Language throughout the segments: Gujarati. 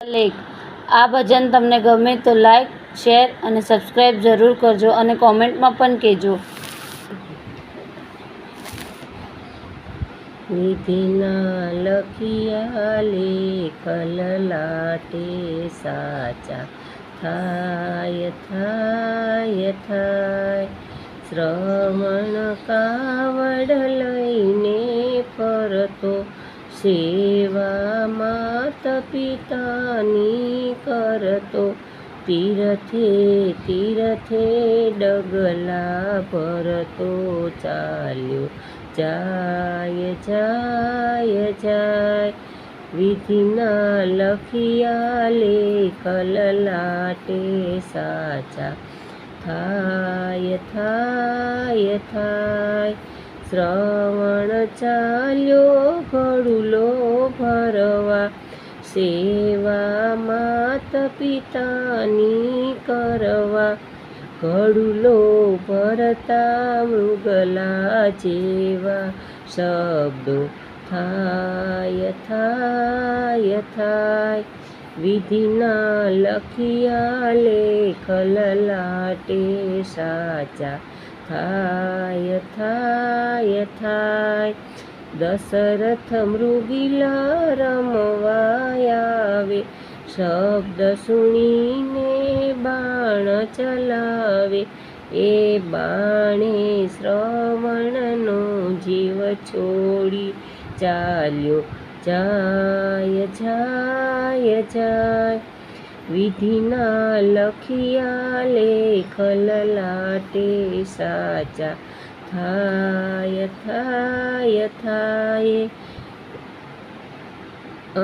લેખ આ ભજન તમને ગમે તો લાઈક, શેર અને સબસ્ક્રાઈબ જરૂર કરજો અને કોમેન્ટમાં પણ કહેજો. વિધિના લખિયા લેખ લલાટે સાચા થાય થાય થાય. શ્રવણ કાવડ લઈને ફરતો, સેવા માત પિતાની કરતો, તીરથે તીરથે ડગલા ભરતો ચાલ્યો જાય જાય જાય. વિધિના લખિયા લેખ લલાટે સાચા થાય થાય થાય. શ્રવણ ચાલ્યો ઘડુલો ભરવા, સેવા માત પિતાની કરવા, ઘડુલો ભરતા મૃગલા જેવા શબ્દો થાય થાય થાય. વિધિના લખિયા લેખ લલાટે સાચા થાય થાય થાય. દશરથ મૃગીલા રમવા આવે, શબ્દ સુણીને બાણ ચલાવે, એ બાણે શ્રવણનો જીવ છોડી ચાલ્યો જાય જાય જાય. વિધિના લખિયા લેખ લલાટે સાચા થાય થાય થાય.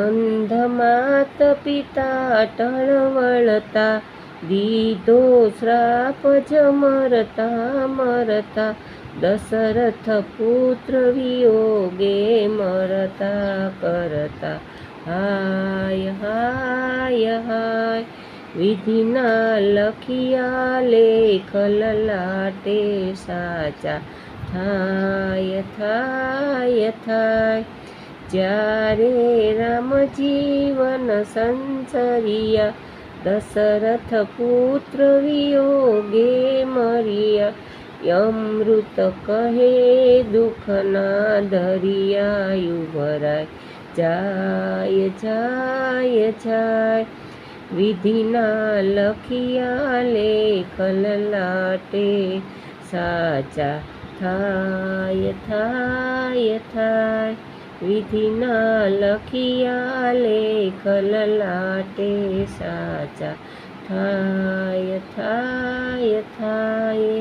અંધ માત પિતા ટળવળતા, દીધો શ્રાપ મરતા મરતા, દશરથ પુત્ર વિયોગે મરતા કરતા હાય હાય હાય. વિધિના લખિયા લેખ લલાટે સાચા થાય થાય થાય. જ્યારે રામ જીવન સંસરિયા, દશરથ પુત્ર વિયોગે મરિયા, અમૃત કહે દુઃખના દરિયા ભરાય જાય જાય જાય. વિધિના લખિયા લેખ લલાટે સાચા થાય થાય થાય. વિધિના લખિયા લેખ લલાટે સાચા થાય થાય થાય.